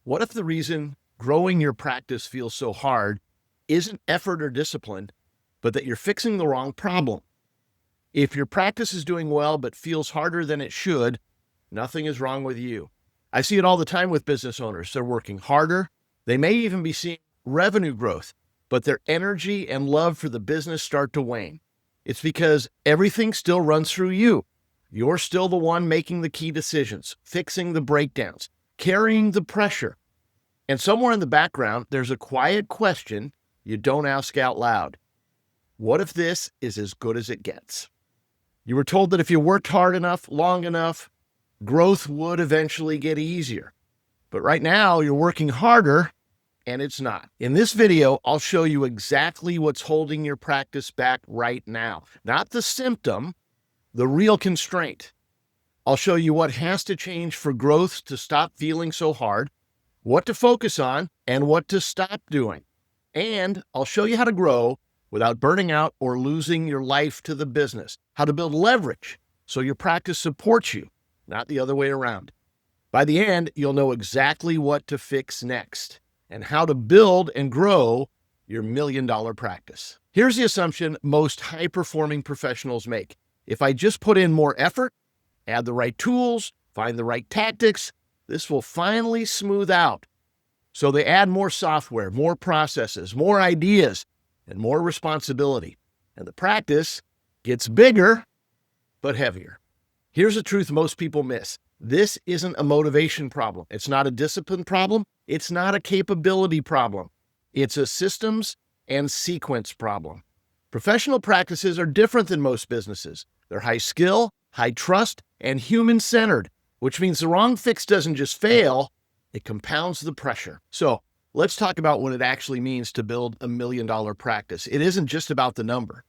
What if the reason growing your practice feels so hard isn't effort or discipline, but that you're fixing the wrong problem? If your practice is doing well but feels harder than it should, nothing is wrong with you. I see it all the time with business owners. They're working harder. They may even be seeing revenue growth, but their energy and love for the business start to wane. It's because everything still runs through you. You're still the one making the key decisions, fixing the breakdowns, carrying the pressure. And somewhere in the background, there's a quiet question you don't ask out loud. What if this is as good as it gets? You were told that if you worked hard enough, long enough, growth would eventually get easier. But right now, you're working harder, and it's not. In this video, I'll show you exactly what's holding your practice back right now. Not the symptom, the real constraint. I'll show you what has to change for growth to stop feeling so hard, what to focus on, and what to stop doing. And I'll show you how to grow without burning out or losing your life to the business, how to build leverage so your practice supports you, not the other way around. By the end, you'll know exactly what to fix next and how to build and grow your million-dollar practice. Here's the assumption most high-performing professionals make. If I just put in more effort, add the right tools, find the right tactics, this will finally smooth out. So they add more software, more processes, more ideas, and more responsibility. And the practice gets bigger, but heavier. Here's the truth most people miss. This isn't a motivation problem. It's not a discipline problem. It's not a capability problem. It's a systems and sequence problem. Professional practices are different than most businesses. They're high skill, high trust, and human-centered, which means the wrong fix doesn't just fail, it compounds the pressure. So let's talk about what it actually means to build a million-dollar practice. It isn't just about the number.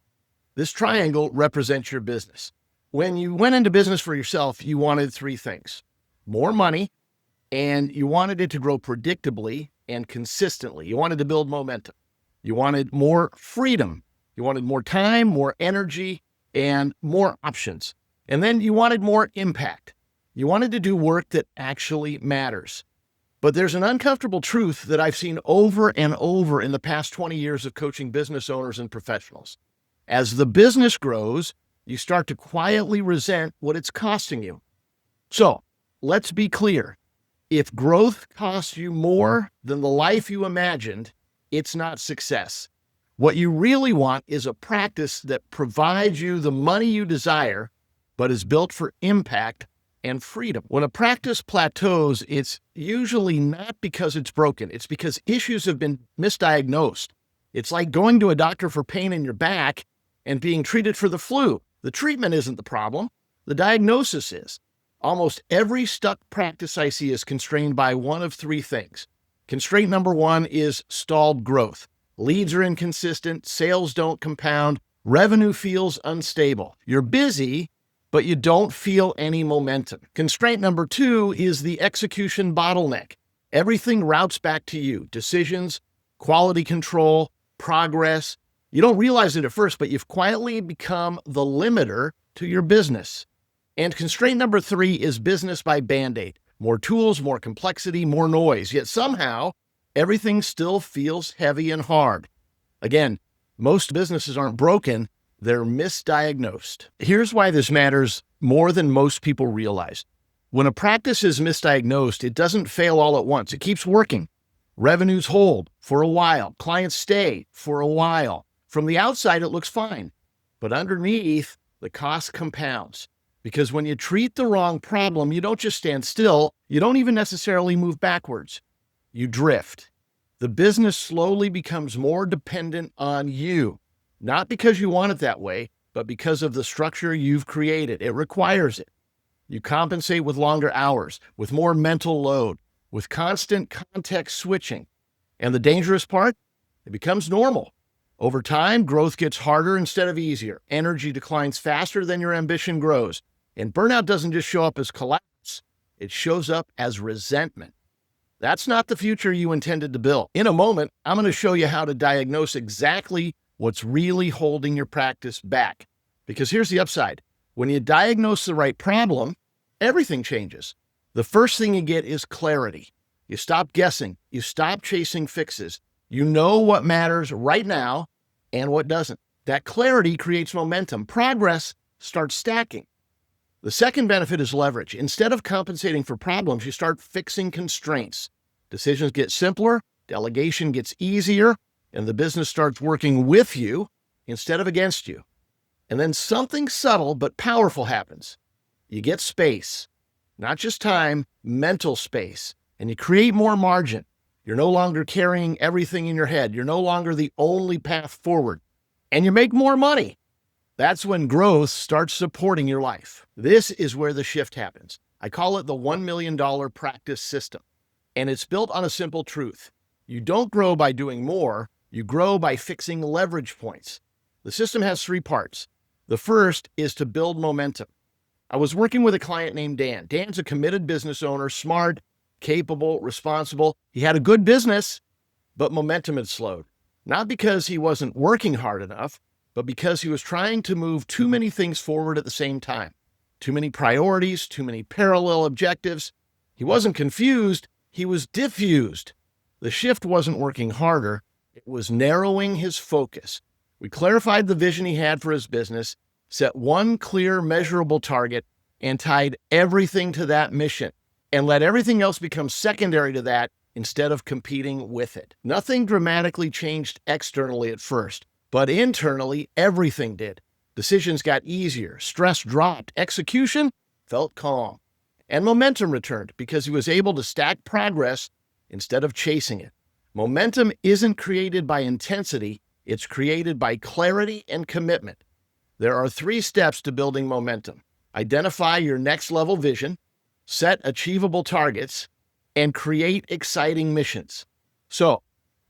This triangle represents your business. When you went into business for yourself, you wanted three things: more money, and you wanted it to grow predictably and consistently. You wanted to build momentum. You wanted more freedom. You wanted more time, more energy, and more options. And then you wanted more impact. You wanted to do work that actually matters. But there's an uncomfortable truth that I've seen over and over in the past 20 years of coaching business owners and professionals. As the business grows, you start to quietly resent what it's costing you. So let's be clear. If growth costs you more than the life you imagined, it's not success. What you really want is a practice that provides you the money you desire, but is built for impact and freedom. When a practice plateaus, it's usually not because it's broken. It's because issues have been misdiagnosed. It's like going to a doctor for pain in your back and being treated for the flu. The treatment isn't the problem. The diagnosis is. Almost every stuck practice I see is constrained by one of three things. Constraint number one is stalled growth. Leads are inconsistent, sales don't compound, revenue feels unstable. You're busy, but you don't feel any momentum. Constraint number two is the execution bottleneck. Everything routes back to you. Decisions, quality control, progress. You don't realize it at first, but you've quietly become the limiter to your business. And constraint number three is business by Band-Aid. More tools, more complexity, more noise. Yet somehow, everything still feels heavy and hard. Again, most businesses aren't broken, they're misdiagnosed. Here's why this matters more than most people realize. When a practice is misdiagnosed, it doesn't fail all at once. It keeps working. Revenues hold for a while. Clients stay for a while. From the outside, it looks fine. But underneath, the cost compounds. Because when you treat the wrong problem, you don't just stand still. You don't even necessarily move backwards. You drift. The business slowly becomes more dependent on you. Not because you want it that way, but because of the structure you've created. It requires it. You compensate with longer hours, with more mental load, with constant context switching. And the dangerous part? It becomes normal. Over time, growth gets harder instead of easier. Energy declines faster than your ambition grows. And burnout doesn't just show up as collapse. It shows up as resentment. That's not the future you intended to build. In a moment, I'm going to show you how to diagnose exactly what's really holding your practice back. Because here's the upside. When you diagnose the right problem, everything changes. The first thing you get is clarity. You stop guessing. You stop chasing fixes. You know what matters right now and what doesn't. That clarity creates momentum. Progress starts stacking. The second benefit is leverage. Instead of compensating for problems, you start fixing constraints. Decisions get simpler, delegation gets easier, and the business starts working with you instead of against you. And then something subtle but powerful happens. You get space, not just time, mental space, and you create more margin. You're no longer carrying everything in your head. You're no longer the only path forward, and you make more money. That's when growth starts supporting your life. This is where the shift happens. I call it the $1 million practice system, and it's built on a simple truth. You don't grow by doing more. You grow by fixing leverage points. The system has 3 parts. The first is to build momentum. I was working with a client named Dan. Dan's a committed business owner, smart, capable, responsible. He had a good business, but momentum had slowed. Not because he wasn't working hard enough, but because he was trying to move too many things forward at the same time. Too many priorities, too many parallel objectives. He wasn't confused, he was diffused. The shift wasn't working harder, it was narrowing his focus. We clarified the vision he had for his business, set one clear, measurable target, and tied everything to that mission, and let everything else become secondary to that instead of competing with it. Nothing dramatically changed externally at first, but internally, everything did. Decisions got easier, stress dropped, execution felt calm, and momentum returned because he was able to stack progress instead of chasing it. Momentum isn't created by intensity, it's created by clarity and commitment. There are 3 steps to building momentum. Identify your next level vision, set achievable targets, and create exciting missions. So,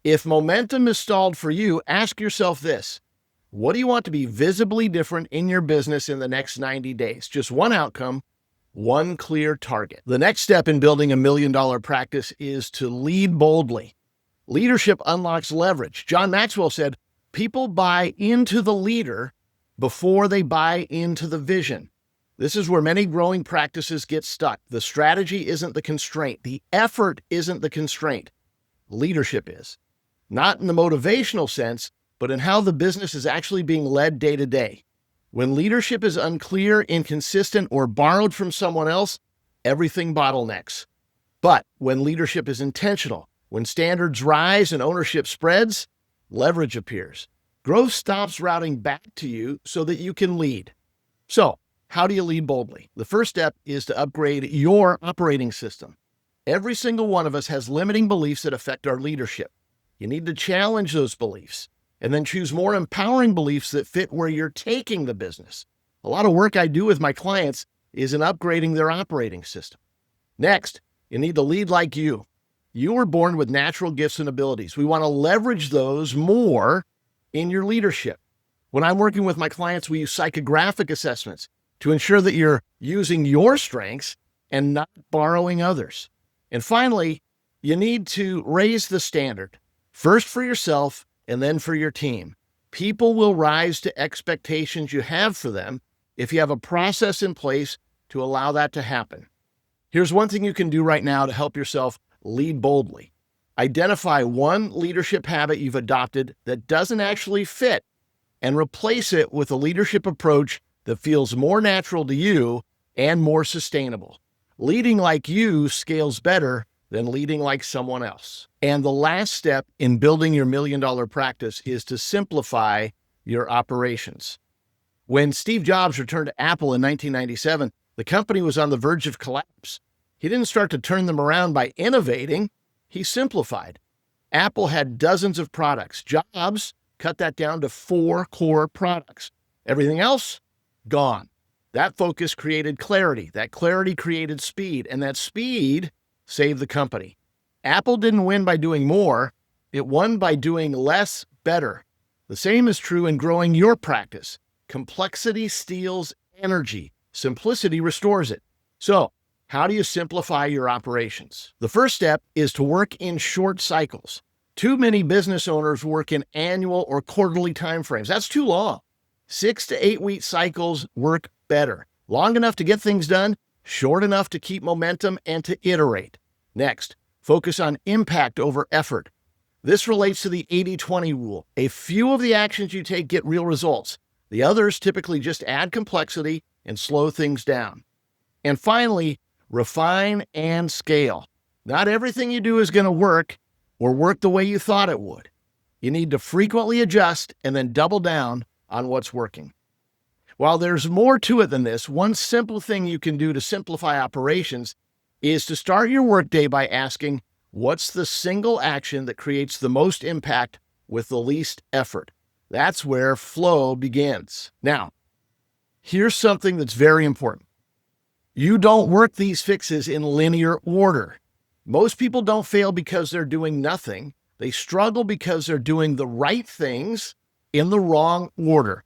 if momentum is stalled for you, ask yourself this. What do you want to be visibly different in your business in the next 90 days? Just one outcome, one clear target. The next step in building $1 million practice is to lead boldly. Leadership unlocks leverage. John Maxwell said, people buy into the leader before they buy into the vision. This is where many growing practices get stuck. The strategy isn't the constraint. The effort isn't the constraint. Leadership is. Not in the motivational sense, but in how the business is actually being led day to day. When leadership is unclear, inconsistent, or borrowed from someone else, everything bottlenecks. But when leadership is intentional, when standards rise and ownership spreads, leverage appears. Growth stops routing back to you so that you can lead. So, how do you lead boldly? The first step is to upgrade your operating system. Every single one of us has limiting beliefs that affect our leadership. You need to challenge those beliefs and then choose more empowering beliefs that fit where you're taking the business. A lot of work I do with my clients is in upgrading their operating system. Next, you need to lead like you. You were born with natural gifts and abilities. We want to leverage those more in your leadership. When I'm working with my clients, we use psychographic assessments to ensure that you're using your strengths and not borrowing others. And finally, you need to raise the standard, first for yourself and then for your team. People will rise to expectations you have for them if you have a process in place to allow that to happen. Here's one thing you can do right now to help yourself lead boldly. Identify one leadership habit you've adopted that doesn't actually fit and replace it with a leadership approach that feels more natural to you and more sustainable. Leading like you scales better than leading like someone else. And the last step in building your $1 million practice is to simplify your operations. When Steve Jobs returned to Apple in 1997, the company was on the verge of collapse. He didn't start to turn them around by innovating, he simplified. Apple had dozens of products. Jobs cut that down to 4 core products. Everything else, gone. That focus created clarity. That clarity created speed. And that speed saved the company. Apple didn't win by doing more. It won by doing less better. The same is true in growing your practice. Complexity steals energy. Simplicity restores it. So, how do you simplify your operations? The first step is to work in short cycles. Too many business owners work in annual or quarterly timeframes. That's too long. 6 to 8 week cycles work better. Long enough to get things done, short enough to keep momentum and to iterate. Next, Focus on impact over effort. This relates to the 80-20 rule. A few of the actions you take get real results. The others typically just add complexity and slow things down. And finally, refine and scale. Not everything you do is going to work or work the way you thought it would. You need to frequently adjust and then double down on what's working. While there's more to it than this, one simple thing you can do to simplify operations is to start your workday by asking, what's the single action that creates the most impact with the least effort? That's where flow begins. Now, here's something that's very important. You don't work these fixes in linear order. Most people don't fail because they're doing nothing. They struggle because they're doing the right things in the wrong order.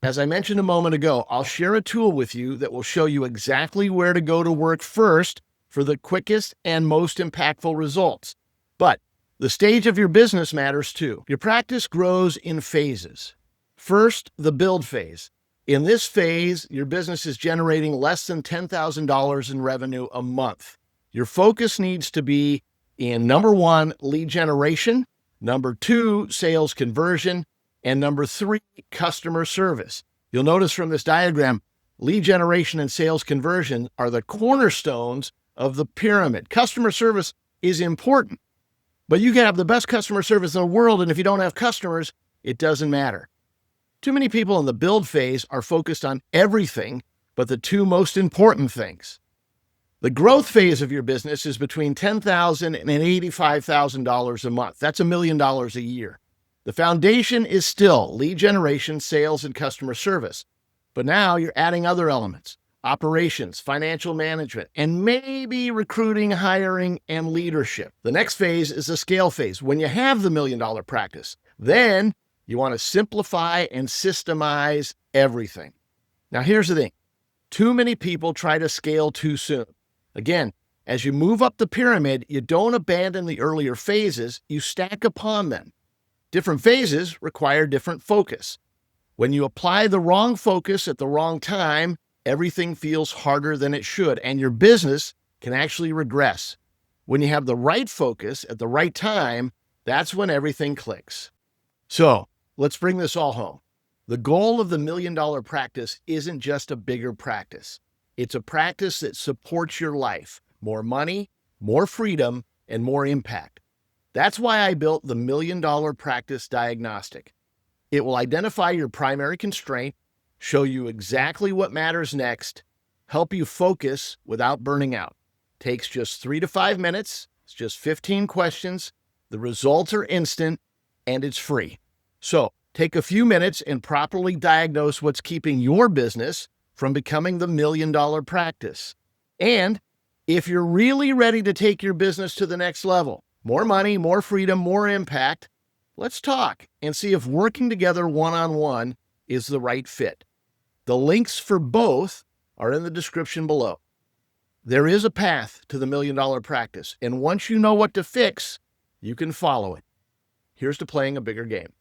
As I mentioned a moment ago, I'll share a tool with you that will show you exactly where to go to work first for the quickest and most impactful results. But the stage of your business matters too. Your practice grows in phases. First, the build phase. In this phase, your business is generating less than $10,000 in revenue a month. Your focus needs to be in number 1, lead generation, number 2, sales conversion, and number 3, customer service. You'll notice from this diagram, lead generation and sales conversion are the cornerstones of the pyramid. Customer service is important, but you can have the best customer service in the world, and if you don't have customers, it doesn't matter. Too many people in the build phase are focused on everything but the 2 most important things. The growth phase of your business is between $10,000 and $85,000 a month. That's $1 million a year. The foundation is still lead generation, sales, and customer service. But now you're adding other elements: operations, financial management, and maybe recruiting, hiring, and leadership. The next phase is the scale phase. When you have the $1 million practice, then you want to simplify and systemize everything. Now, here's the thing. Too many people try to scale too soon. Again, as you move up the pyramid, you don't abandon the earlier phases, you stack upon them. Different phases require different focus. When you apply the wrong focus at the wrong time, everything feels harder than it should, and your business can actually regress. When you have the right focus at the right time, that's when everything clicks. So, let's bring this all home. The goal of the $1 million practice isn't just a bigger practice. It's a practice that supports your life. More money, more freedom, and more impact. That's why I built the $1 million practice diagnostic. It will identify your primary constraint, show you exactly what matters next, help you focus without burning out. Takes just 3 to 5 minutes. It's just 15 questions. The results are instant, and it's free. So take a few minutes and properly diagnose what's keeping your business from becoming the $1 million practice. And if you're really ready to take your business to the next level, more money, more freedom, more impact, let's talk and see if working together one-on-one is the right fit. The links for both are in the description below. There is a path to the $1 million practice, and once you know what to fix, you can follow it. Here's to playing a bigger game.